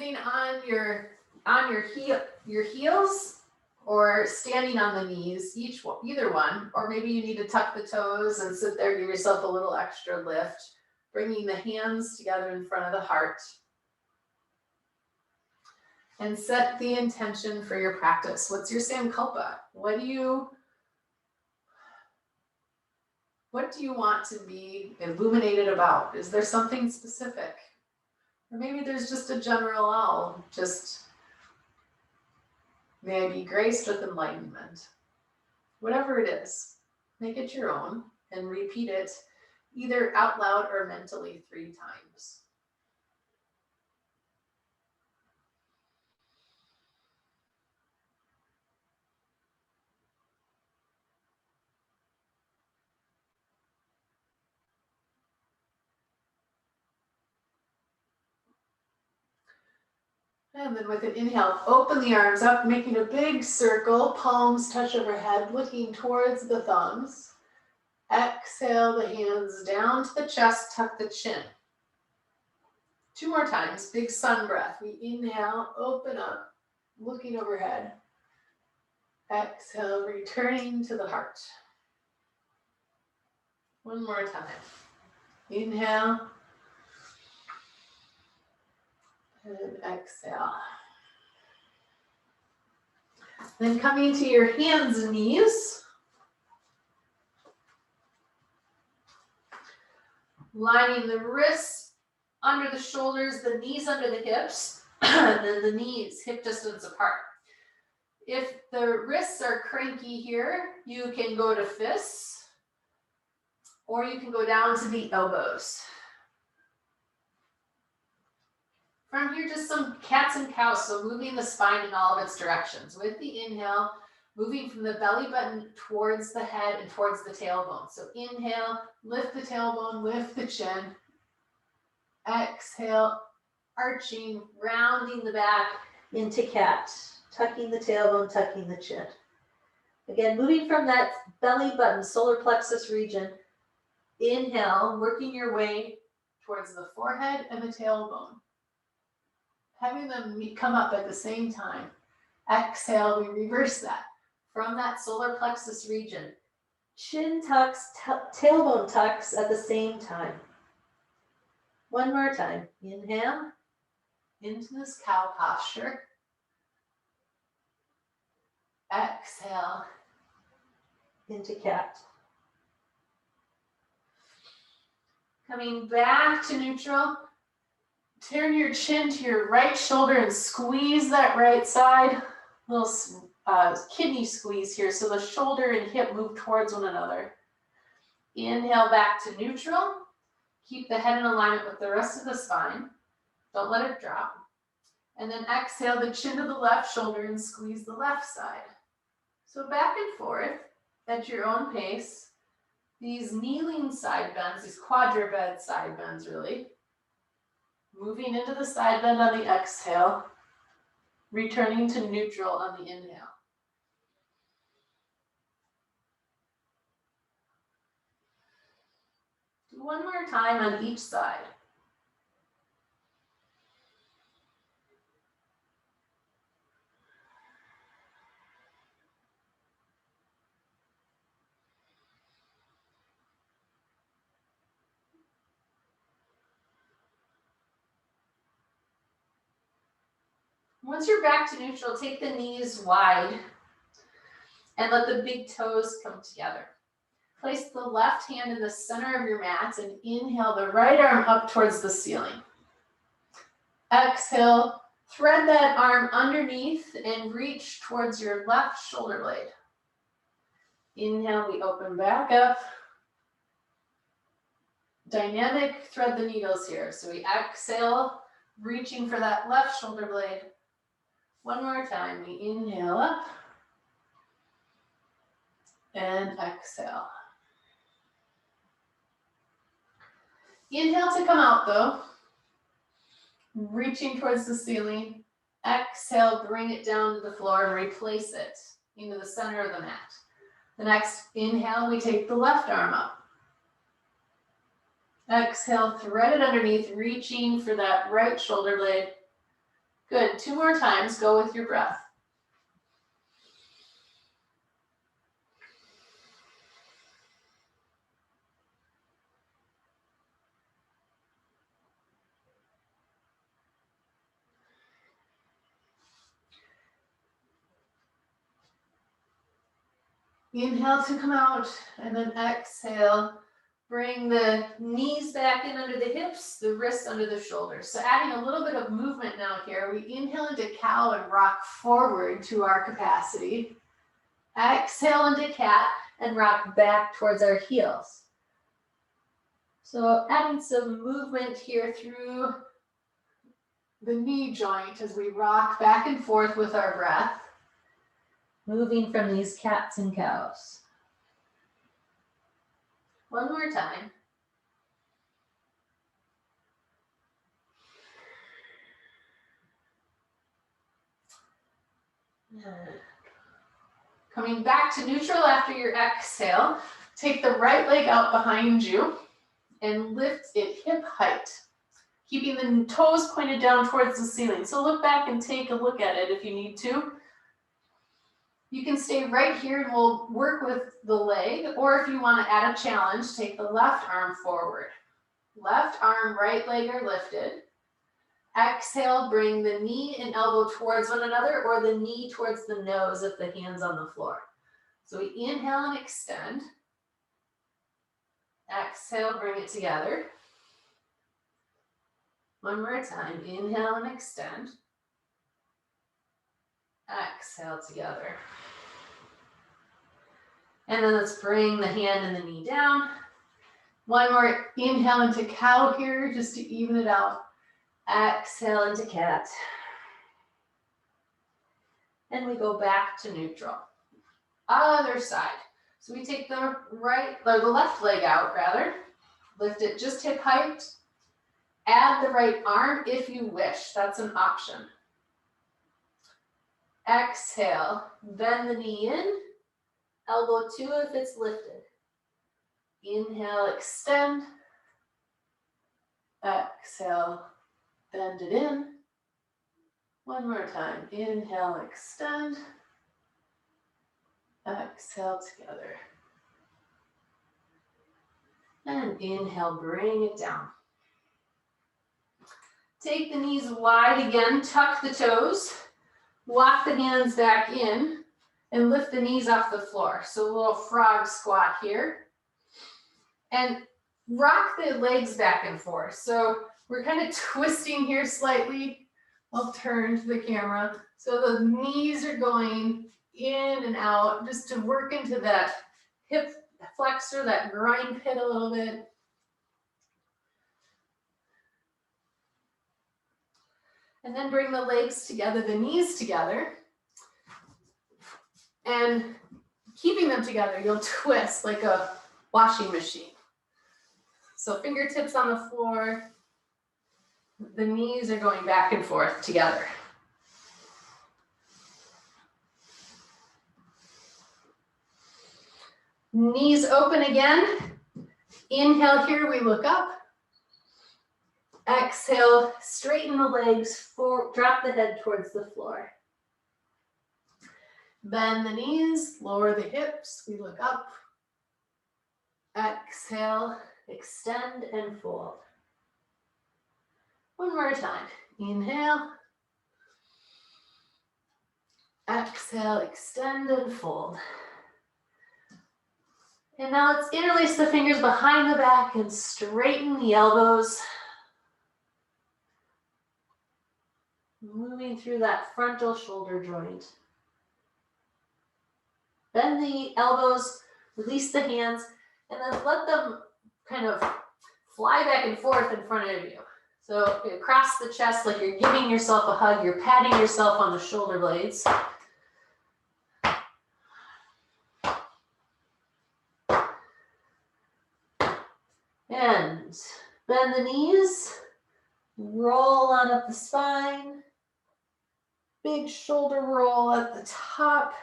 sitting on your heels or standing on the knees, either one, or maybe you need to tuck the toes and sit there, give yourself a little extra lift, bringing the hands together in front of the heart. And set the intention for your practice. What's your sankalpa? What do you want to be illuminated about? Is there something specific? Or maybe there's just a general, may I be graced with enlightenment. Whatever it is, make it your own and repeat it either out loud or mentally 3 times. And then with an inhale, open the arms up, making a big circle, palms touch overhead, looking towards the thumbs. Exhale the hands down to the chest, tuck the chin. 2 more times, big sun breath. We inhale, open up, looking overhead. Exhale, returning to the heart. 1 more time. Inhale. And exhale. Then coming to your hands and knees. Lining the wrists under the shoulders, the knees under the hips, and then the knees hip distance apart. If the wrists are cranky here, you can go to fists, or you can go down to the elbows. From here, just some cats and cows, so moving the spine in all of its directions. With the inhale, moving from the belly button towards the head and towards the tailbone. So inhale, lift the tailbone, lift the chin. Exhale, arching, rounding the back into cat. Tucking the tailbone, tucking the chin. Again, moving from that belly button, solar plexus region. Inhale, working your way towards the forehead and the tailbone. Having them come up at the same time. Exhale, we reverse that. From that solar plexus region. Chin tucks, tailbone tucks at the same time. 1 more time. Inhale into this cow posture. Exhale into cat. Coming back to neutral. Turn your chin to your right shoulder and squeeze that right side. Little kidney squeeze here, so the shoulder and hip move towards one another. Inhale back to neutral. Keep the head in alignment with the rest of the spine. Don't let it drop. And then exhale the chin to the left shoulder and squeeze the left side. So back and forth at your own pace. These kneeling side bends, these quadruped side bends really. Moving into the side bend on the exhale, returning to neutral on the inhale. Do 1 more time on each side. Once you're back to neutral, take the knees wide and let the big toes come together. Place the left hand in the center of your mat and inhale the right arm up towards the ceiling. Exhale, thread that arm underneath and reach towards your left shoulder blade. Inhale, we open back up. Dynamic, thread the needles here. So we exhale, reaching for that left shoulder blade. 1 more time, we inhale up and exhale. Inhale to come out though, reaching towards the ceiling. Exhale, bring it down to the floor and replace it into the center of the mat. The next inhale, we take the left arm up. Exhale, thread it underneath, reaching for that right shoulder blade. Good, 2 more times, go with your breath. Inhale to come out, and then exhale. Bring the knees back in under the hips, the wrists under the shoulders. So adding a little bit of movement now here. We inhale into cow and rock forward to our capacity. Exhale into cat and rock back towards our heels. So adding some movement here through the knee joint as we rock back and forth with our breath. Moving from these cats and cows. One more time. Coming back to neutral after your exhale, take the right leg out behind you and lift it hip height, keeping the toes pointed down towards the ceiling. So look back and take a look at it if you need to. You can stay right here and we'll work with the leg, or if you want to add a challenge, take the left arm forward. Left arm, right leg are lifted. Exhale, bring the knee and elbow towards one another, or the knee towards the nose if the hand's on the floor. So we inhale and extend. Exhale, bring it together. One more time, inhale and extend. Exhale together. And then let's bring the hand and the knee down. One more inhale into cow here, just to even it out. Exhale into cat. And we go back to neutral. Other side. So we take the left leg out rather. Lift it just hip height. Add the right arm if you wish. That's an option. Exhale, bend the knee in. Elbow 2 if it's lifted. Inhale, extend. Exhale, bend it in. One more time. Inhale, extend. Exhale together. And inhale, bring it down. Take the knees wide again, tuck the toes, walk the hands back in, and lift the knees off the floor. So a little frog squat here. And rock the legs back and forth. So we're kind of twisting here slightly. I'll turn to the camera. So the knees are going in and out just to work into that hip flexor, that groin pit a little bit. And then bring the legs together, the knees together. And keeping them together, you'll twist like a washing machine. So fingertips on the floor, the knees are going back and forth together. Knees open again. Inhale here, we look up. Exhale, straighten the legs, drop the head towards the floor. Bend the knees, lower the hips, we look up. Exhale, extend and fold. One more time. Inhale. Exhale, extend and fold. And now let's interlace the fingers behind the back and straighten the elbows. Moving through that frontal shoulder joint. Bend the elbows, release the hands, and then let them kind of fly back and forth in front of you. So across the chest, like you're giving yourself a hug, you're patting yourself on the shoulder blades. And bend the knees, roll on up the spine, big shoulder roll at the top.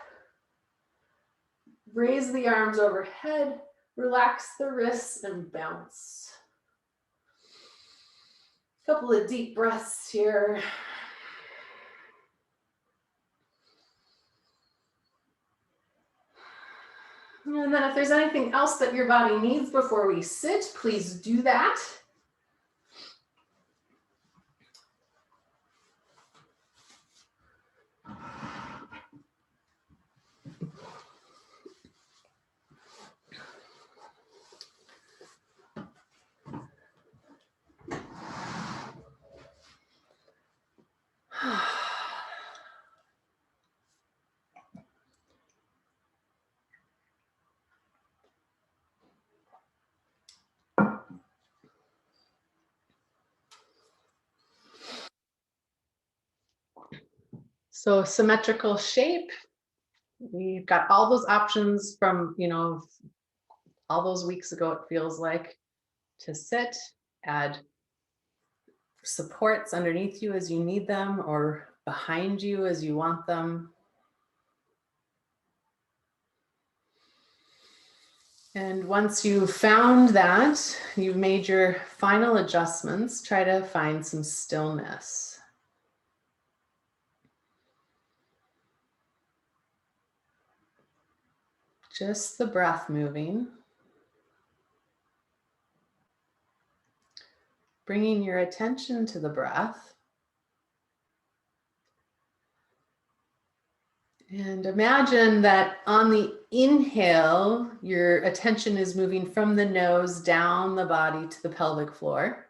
Raise the arms overhead, relax the wrists and bounce. Couple of deep breaths here. And then if there's anything else that your body needs before we sit, please do that. So symmetrical shape, we've got all those options from, all those weeks ago, it feels like, to sit, add supports underneath you as you need them or behind you as you want them. And once you've found that, you've made your final adjustments, try to find some stillness. Just the breath moving. Bringing your attention to the breath. And imagine that on the inhale, your attention is moving from the nose down the body to the pelvic floor.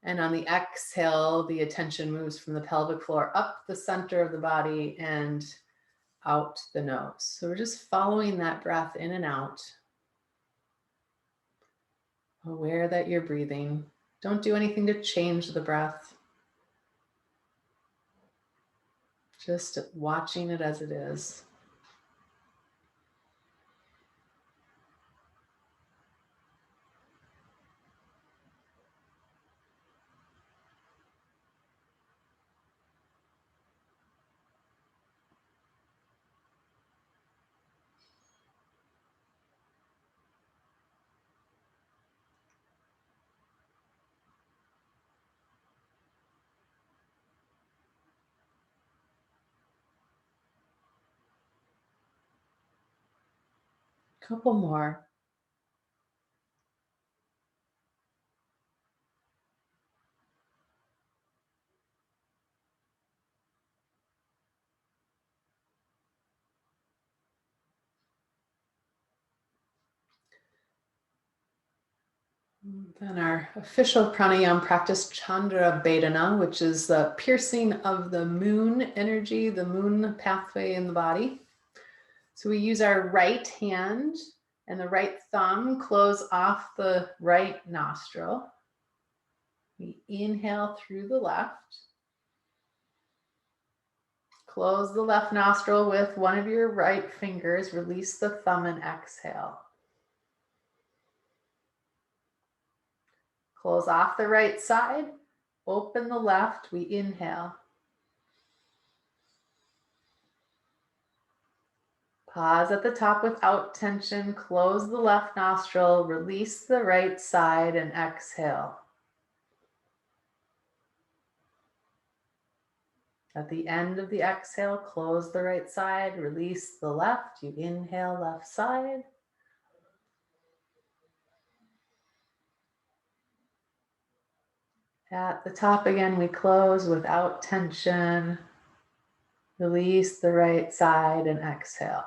And on the exhale, the attention moves from the pelvic floor up the center of the body and out the nose. So we're just following that breath in and out. Aware that you're breathing. Don't do anything to change the breath. Just watching it as it is. Couple more. Then our official pranayama practice, Chandra Vedana, which is the piercing of the moon energy, the moon pathway in the body. So we use our right hand and the right thumb, close off the right nostril. We inhale through the left. Close the left nostril with one of your right fingers. Release the thumb and exhale. Close off the right side. Open the left. We inhale. Pause at the top without tension. Close the left nostril. Release the right side and exhale. At the end of the exhale, close the right side. Release the left. You inhale left side. At the top again, we close without tension. Release the right side and exhale.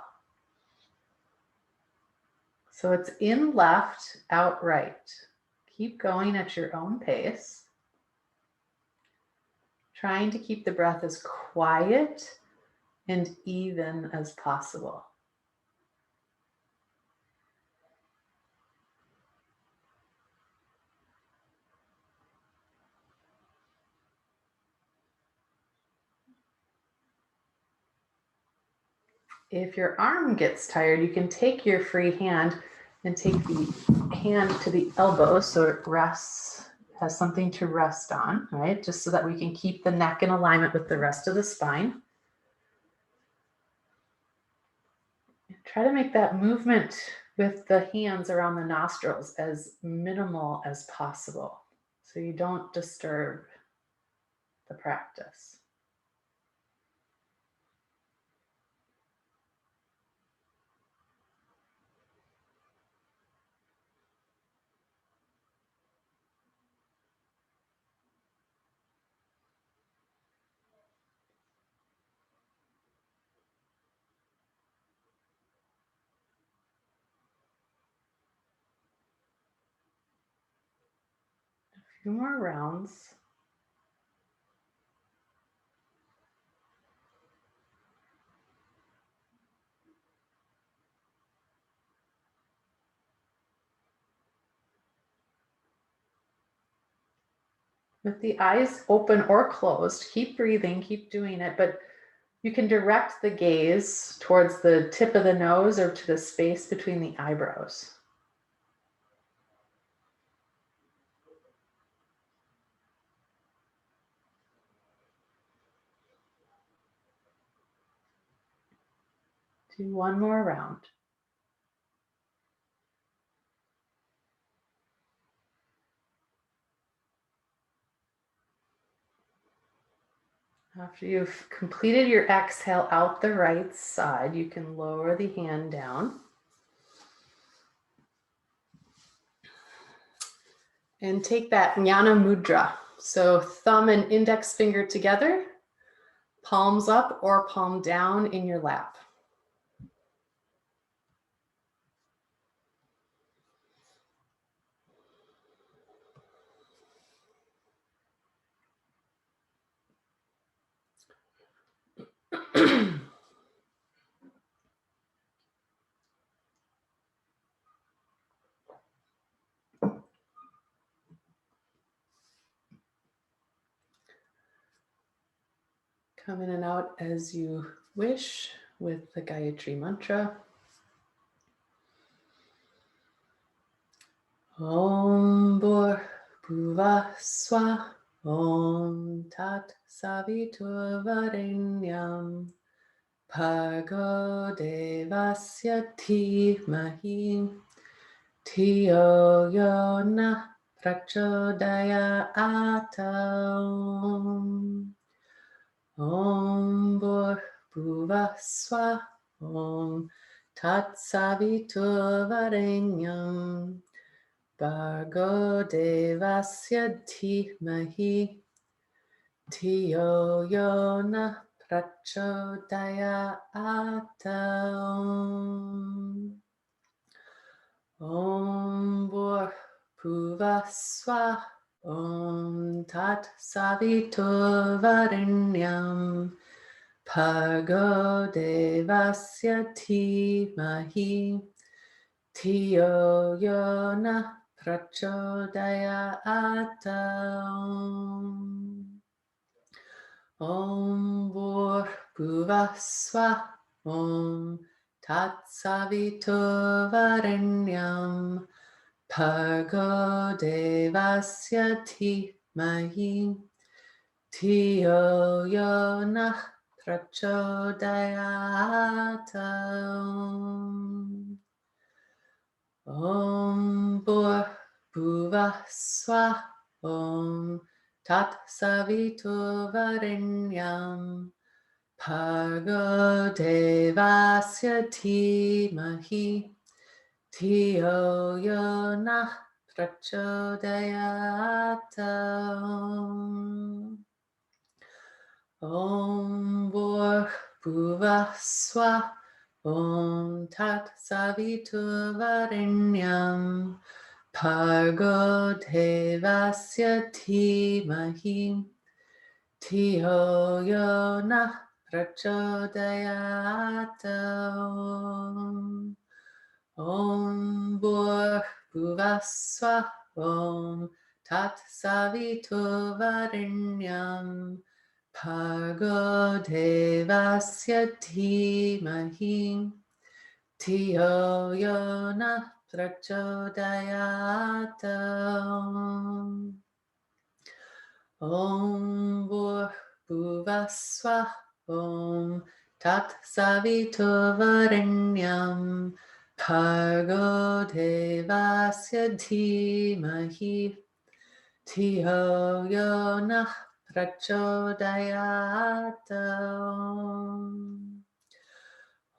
So it's in left, out right. Keep going at your own pace. Trying to keep the breath as quiet and even as possible. If your arm gets tired, you can take your free hand and take the hand to the elbow so it rests, has something to rest on, right? Just so that we can keep the neck in alignment with the rest of the spine. And try to make that movement with the hands around the nostrils as minimal as possible so you don't disturb the practice. 2 more rounds. With the eyes open or closed, keep breathing, keep doing it, but you can direct the gaze towards the tip of the nose or to the space between the eyebrows. Do one more round. After you've completed your exhale out the right side, you can lower the hand down. And take that Jnana Mudra. So thumb and index finger together, palms up or palm down in your lap. Come in and out as you wish with the Gayatri mantra. Om Bhur Bhuva Swa Om Tat Savitur Varenyam Bhargo Devasya Dhimahi Dhiyo Yo Na Prachodayat. Om Bhur Bhuva Swa Om Tat Savitur Varenyam Bhargo Devasya Dhimahi Dhiyo Yo Na Prachodayat. Om Bhur Bhuva Swa Om Tat Savitur Varenyam Bhargo Devasya Dhimahi Dhiyo Yo Na Prachodayat. Om Bhur Bhuva Swa Om Tat Savitur Varenyam Bhargo Devasya Dhimahi Dhiyo Yo Na Prachodayat. Om Bhur Bhuva Swa Om Tat Savitur Varenyam Bhargo Devasya Dhimahi Dhiyo Yo Na Prachodayat. Om Bhur Bhuva Swa Om Tat Savitur Varenyam Bhargo Devasya Dhimahi Dhiyo Yo Na Prachodayat. Om Bhur Bhuva Swa Om Tat Savitur Varenyam Bhargo Devasya Dhimahi Dhiyo Yo Na Prachodayat. Om Bhur Bhuva Swa Om Tat Savitur Varenyam Bhargo Devasya Dhimahi Dhiyo Yo Na Prachodayat.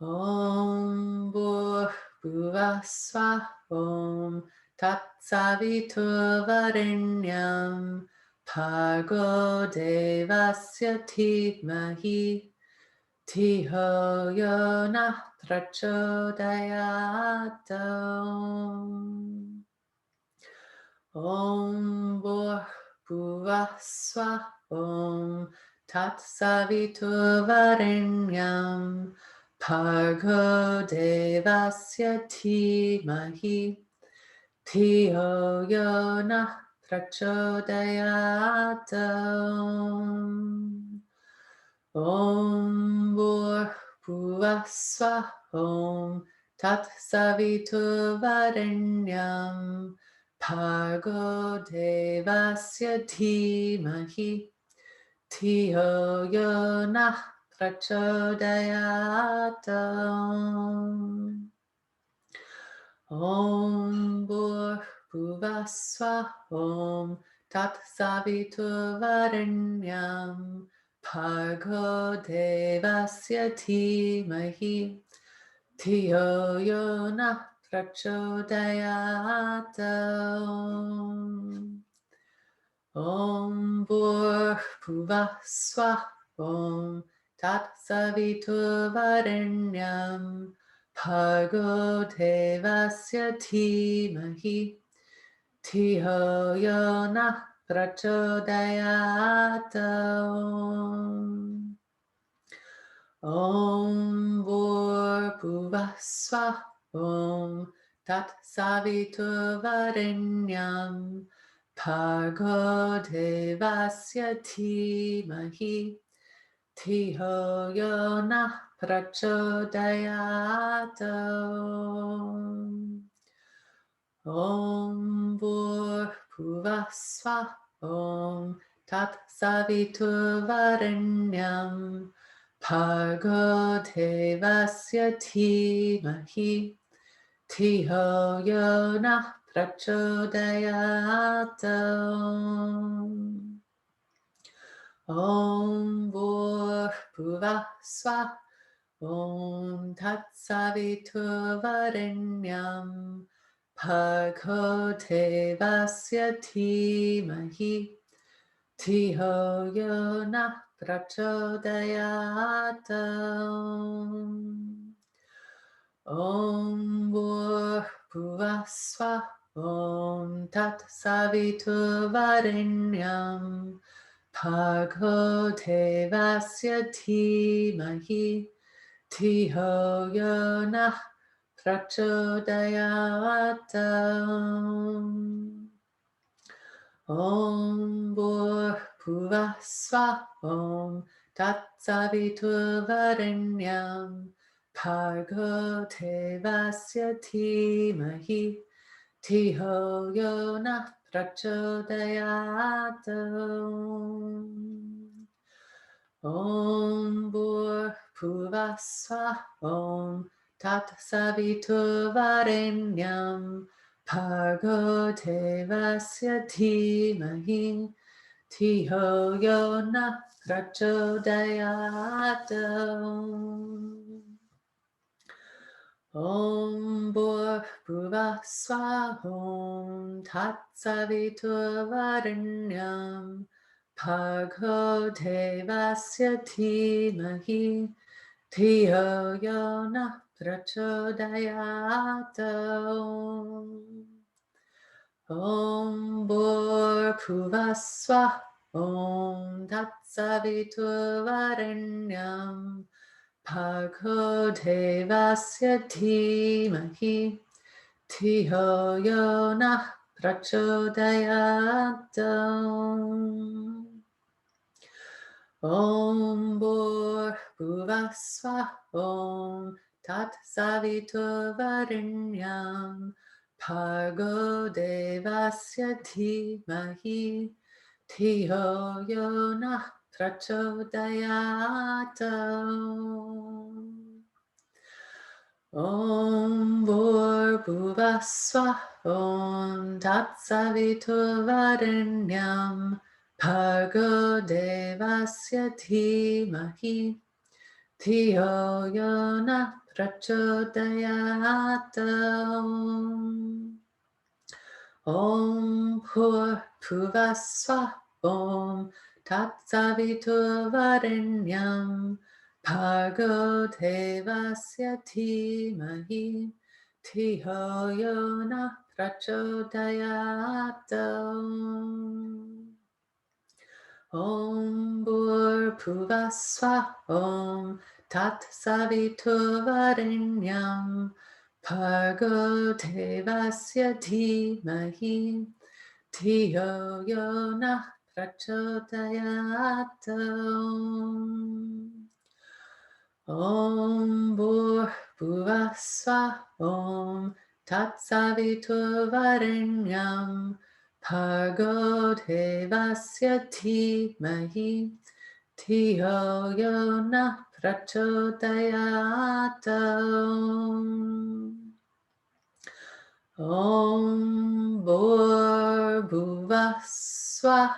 Om Bhur Bhuva Swa Om Tat Savitur Varenyam Bhargo Devasya Dhimahi Dhiyo Yo Na Prachodayat. Om Bhur Bhuvah Svah Om Tat Savituvarenyam Bhargo Devasya Dhimahi Dhiyo Yonah Prachodayat. Om Bhuvah Svah Om Tat Savituvarenyam Bhargo Devasya Dhimahi Dhiyo Yonah Prachodayat. Om Bhuvah Svah Om Tat Savituvarenyam Bhargo Devasya Dhimahi Dhiyo Yonah Prachodayat. Om Bhuvah Svah Om Tat Savituvarenyam Bhargo Devasya Dhimahi Dhiyo Yonah Prachodayat. Om Bhuvah Svah Om Tat Savituvarenyam Bhargo Devasya Dhimahi Dhiyo Yonah Prachodayat. Om Bhuvah Svah Om Tat Savituvarenyam Bhargo Devasya Dhimahi Dhiyo Yonah Prachodayat. Om Bhuvah Svah Om Tat Savituvarenyam Bhargo Devasya Dhimahi Dhiyo Yonah Prachodayat. Om Bhuvah Svah Om Tat Savituvarenyam Bhargo Devasya Dhimahi Dhiyo Yonah Prachodayat. Om Bhuvah Svah Om Tat Savituvarenyam Bhargo Devasya Dhimahi Dhiyo Yonah Prachodayat. Om Bhuvah Svah Om Tat Savituvarenyam Bhargo Devasya Dhimahi Dhiyo Yonah Prachodayat. Om Bhuvah Svah Om Tat Savituvarenyam Bhargo Devasya Dhimahi Dhiyo Yonah Prachodayat. Om Bhuvah Svah Om Tat Savituvarenyam Bhargo Devasya Dhimahi Dhiyo Yonah Prachodayat. Om Bhuvah Svah Om Tat Savituvarenyam Bhargo Devasya Dhimahi Dhiyo Yonah Prachodayat. Om Bhuvah Svah Om Tat Savituvarenyam Bhargo Devasya Dhimahi Dhiyo Yonah Prachodayat. Om Bhuvah Svah Om Tat Savituvarenyam Bhargo Devasya Dhimahi Dhiyo Yonah Prachodayat. Om Bhur Bhuvaswah Om Tat Savituvarenyam Bhargo Devasya Dhimahi Dhiyo Yonah Prachodayat. Om Bhur Bhuvaswah Om Tat Savituvarenyam Bhargo Devasya Dhimahi Dhiyo Yonah Prachodayat. Om Bhur Bhuvaswah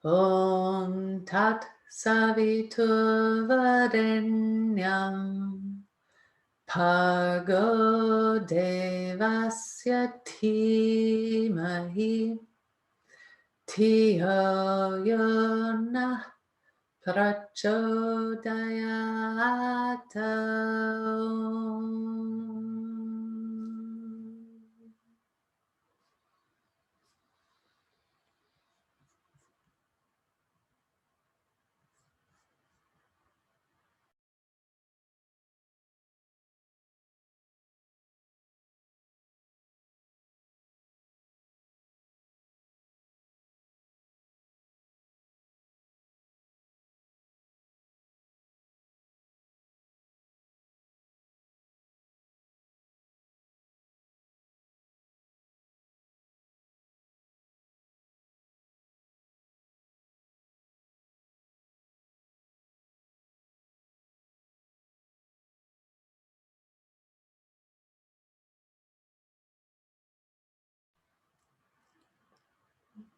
Om Tat Savituvarenyam Bhargo Devasya Dhimahi Dhiyo Yonah Prachodayat.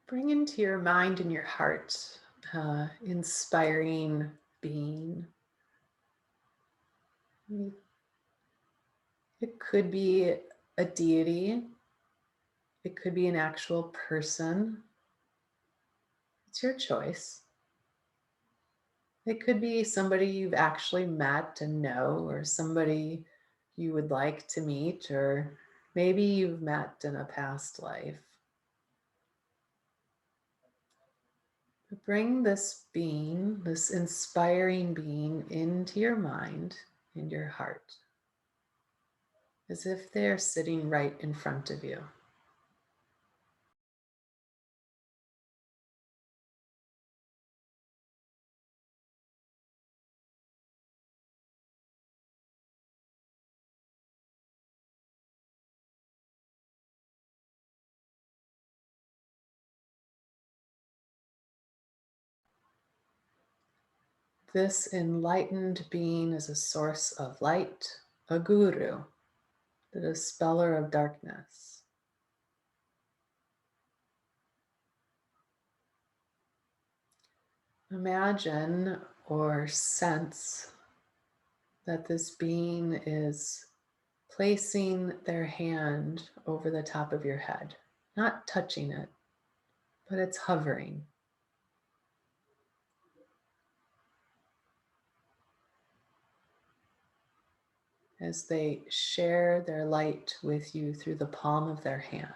Bring into your mind and your heart inspiring being. It could be a deity. It could be an actual person. It's your choice. It could be somebody you've actually met and know, or somebody you would like to meet, or maybe you've met in a past life. Bring this being, this inspiring being, into your mind and your heart, as if they're sitting right in front of you. This enlightened being is a source of light, a guru, the dispeller of darkness. Imagine or sense that this being is placing their hand over the top of your head, not touching it, but it's hovering. As they share their light with you through the palm of their hand.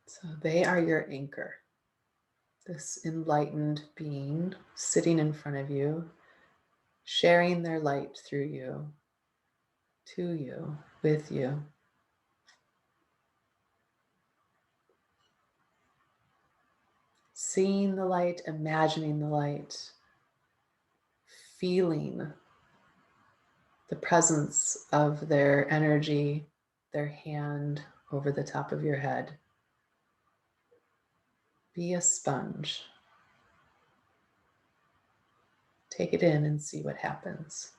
So they are your anchor. This enlightened being sitting in front of you, sharing their light through you, to you, with you. Seeing the light, imagining the light, feeling the presence of their energy, their hand over the top of your head. Be a sponge. Take it in and see what happens.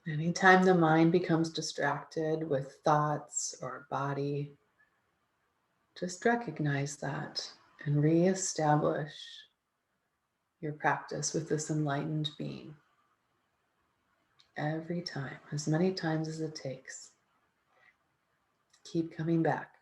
Anytime the mind becomes distracted with thoughts or body, just recognize that and reestablish your practice with this enlightened being every time, as many times as it takes. Keep coming back.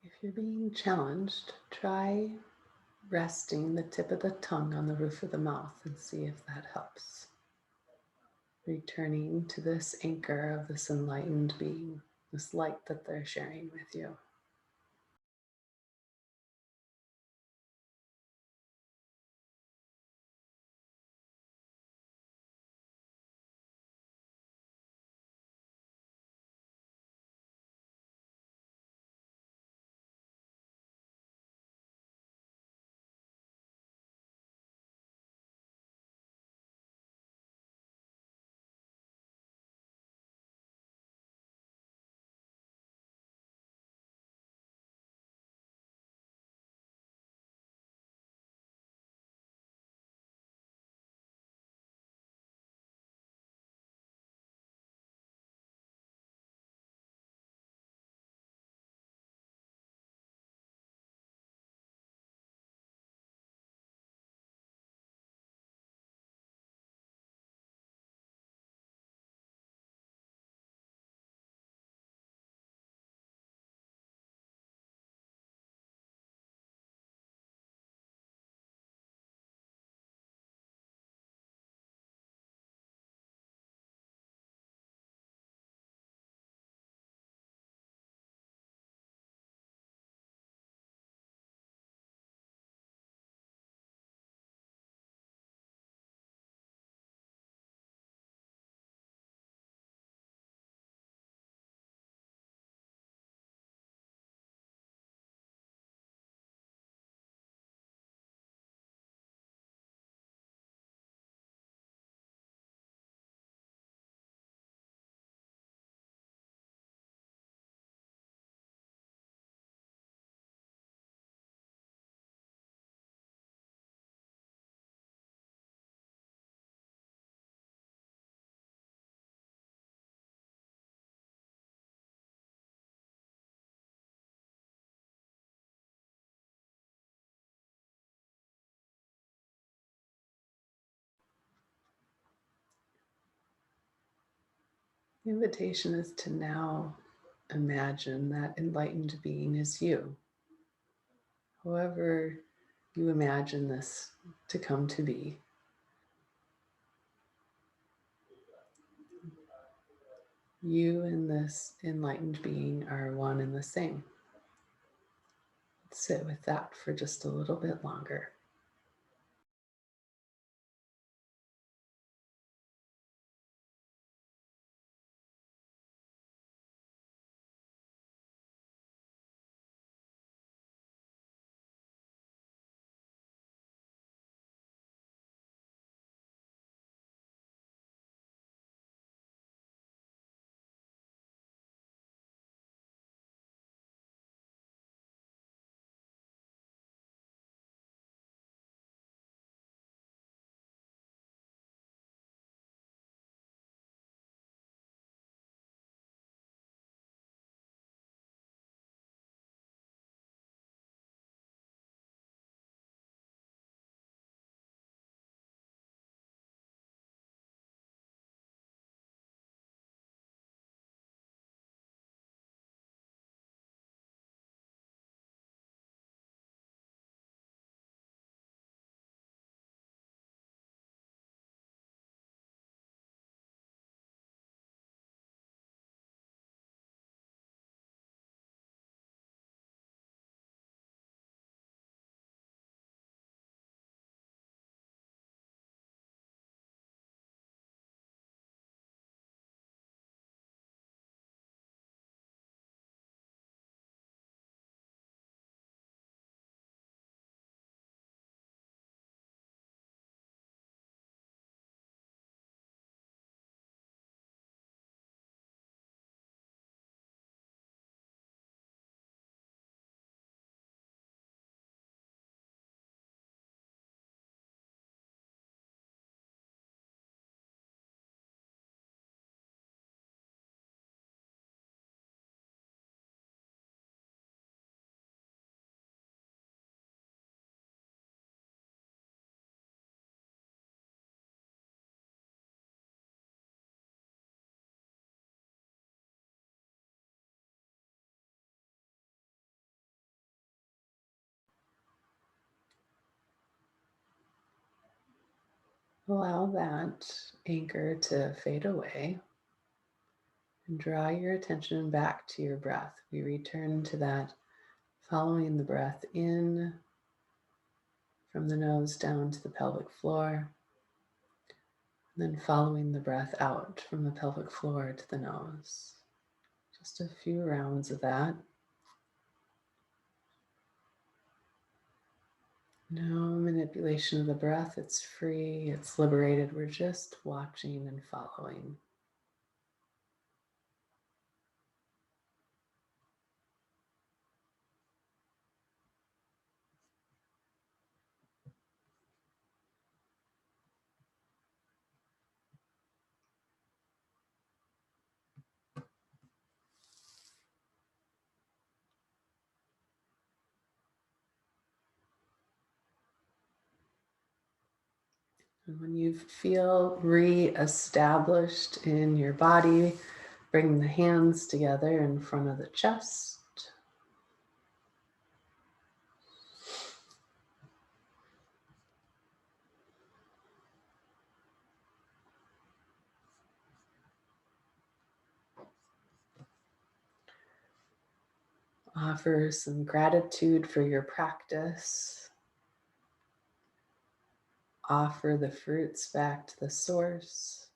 If you're being challenged, try resting the tip of the tongue on the roof of the mouth and see if that helps. Returning to this anchor of this enlightened being, this light that they're sharing with you. The invitation is to now imagine that enlightened being is you. However you imagine this to come to be. You and this enlightened being are one and the same. Let's sit with that for just a little bit longer. Allow that anchor to fade away and draw your attention back to your breath. We return to that, following the breath in from the nose down to the pelvic floor, and then following the breath out from the pelvic floor to the nose. Just a few rounds of that. No manipulation of the breath. It's free, it's liberated. We're just watching and following. And when you feel re-established in your body, bring the hands together in front of the chest. Offer some gratitude for your practice. Offer the fruits back to the source,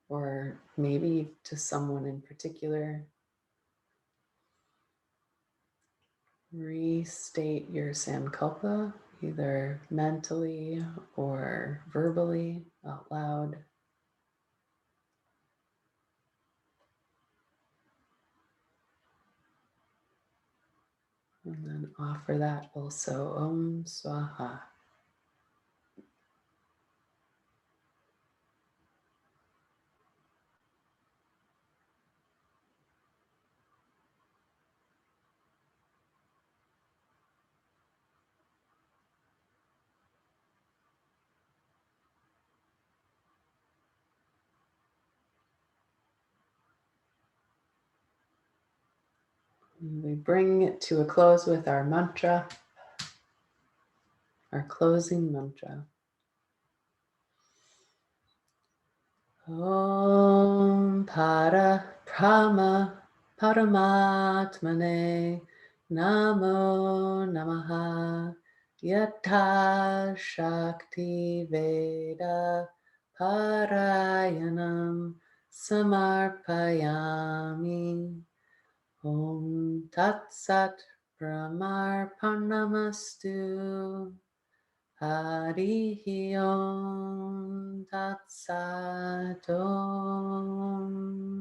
or maybe to someone in particular. Restate your sankalpa, either mentally or verbally out loud. And then offer that also. Om Swaha. And we bring it to a close with our mantra, our closing mantra. Om Para Brahma Paramatmane Namo Namaha Yatha Shakti Veda Parayanam Samarpayami Om Tat Sat Brahmarpanamastu Harihi Om Tat Sat Om.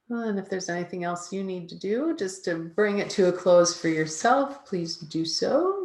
And if there's anything else you need to do just to bring it to a close for yourself, please do so.